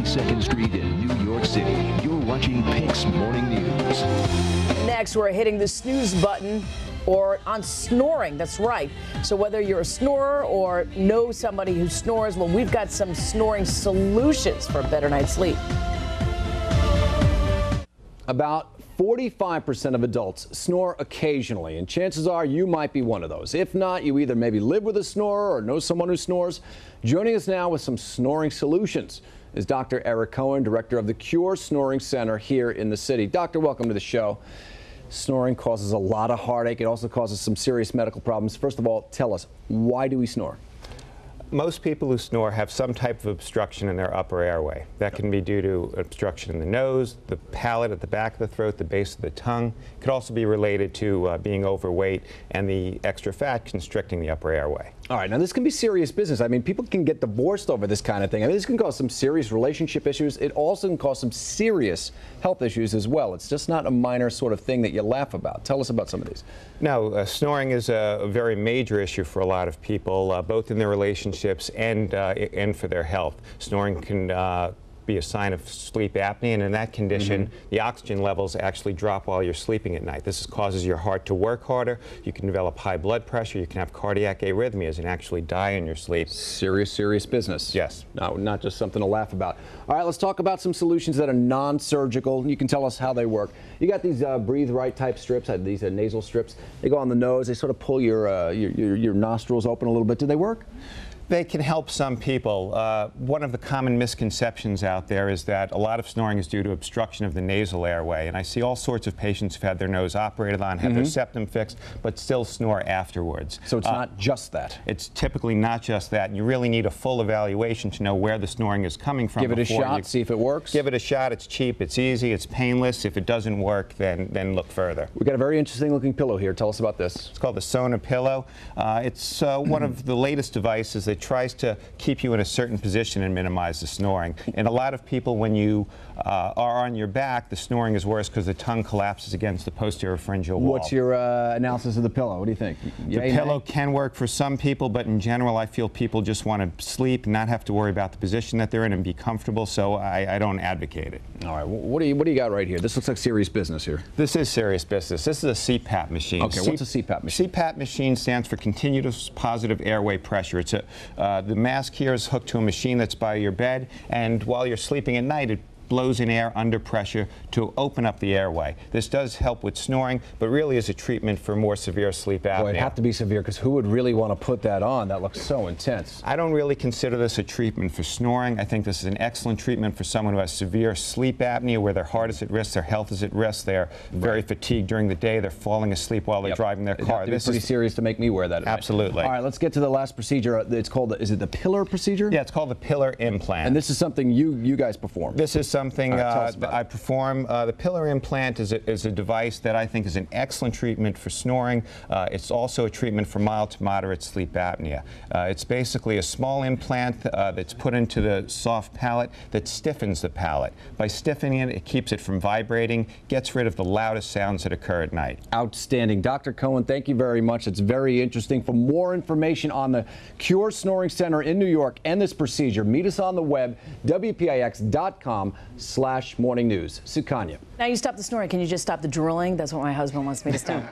42nd Street in New York City. You're watching Pix Morning News. Next, we're hitting the snooze button or on snoring. That's right. So whether you're a snorer or know somebody who snores, well, we've got some snoring solutions for a better night's sleep. About 45% of adults snore occasionally, and chances are you might be one of those. If not, you either maybe live with a snorer or know someone who snores. Joining us now with some snoring solutions is Dr. Eric Cohen, director of the Cure Snoring Center here in the city. Doctor, welcome to the show. Snoring causes a lot of heartache. It also causes some serious medical problems. First of all, tell us, why do we snore? Most people who snore have some type of obstruction in their upper airway. That can be due to obstruction in the nose, the palate at the back of the throat, the base of the tongue. It could also be related to being overweight and the extra fat constricting the upper airway. All right, now this can be serious business. I mean, people can get divorced over this kind of thing. I mean, this can cause some serious relationship issues. It also can cause some serious health issues as well. It's just not a minor sort of thing that you laugh about. Tell us about some of these. No, snoring is a very major issue for a lot of people, both in their relationships and for their health. Snoring can be a sign of sleep apnea, and in that condition, the oxygen levels actually drop while you're sleeping at night. This causes your heart to work harder. You can develop high blood pressure. You can have cardiac arrhythmias and actually die in your sleep. Serious, serious business. Yes. No, not just something to laugh about. All right, let's talk about some solutions that are non-surgical. You can tell us how they work. You got these Breathe Right type strips, these nasal strips. They go on the nose. They sort of pull your nostrils open a little bit. Do they work? They can help some people. One of the common misconceptions out there is that a lot of snoring is due to obstruction of the nasal airway. And I see all sorts of patients who've had their nose operated on, have their septum fixed, but still snore afterwards. So it's not just that? It's typically not just that. You really need a full evaluation to know where the snoring is coming from. Give it a shot, see if it works? Give it a shot. It's cheap, it's easy, it's painless. If it doesn't work, then look further. We've got a very interesting looking pillow here. Tell us about this. It's called the Sona Pillow. It's one of the latest devices that tries to keep you in a certain position and minimize the snoring. And a lot of people, when you are on your back, the snoring is worse because the tongue collapses against the posterior pharyngeal wall. What's your analysis of the pillow? What do you think? The pillow can work for some people, but in general, I feel people just want to sleep, not have to worry about the position that they're in, and be comfortable, so I don't advocate it. All right, what do you got right here? This looks like serious business here. This is serious business. This is a CPAP machine. Okay, what's a CPAP machine? CPAP machine stands for continuous positive airway pressure. It's the mask here is hooked to a machine that's by your bed, and while you're sleeping at night, it blows in air under pressure to open up the airway. This does help with snoring, but really is a treatment for more severe sleep apnea. Boy, it'd have to be severe, because who would really want to put that on? That looks so intense. I don't really consider this a treatment for snoring. I think this is an excellent treatment for someone who has severe sleep apnea, where their heart is at risk, their health is at risk, they're very fatigued during the day, they're falling asleep while they're driving their car. This is pretty serious to make me wear that. Absolutely. All right, let's get to the last procedure. It's called, is it the pillar procedure? Yeah, it's called the pillar implant. And this is something you guys perform? This is something I perform. The pillar implant is a device that I think is an excellent treatment for snoring. It's also a treatment for mild to moderate sleep apnea. It's basically a small implant that's put into the soft palate that stiffens the palate. By stiffening it, it keeps it from vibrating, gets rid of the loudest sounds that occur at night. Outstanding. Dr. Cohen, thank you very much. It's very interesting. For more information on the Cure Snoring Center in New York and this procedure, meet us on the web, WPIX.com/morning news. Sukanya. Now you stop the snoring. Can you just stop the drooling? That's what my husband wants me to stop.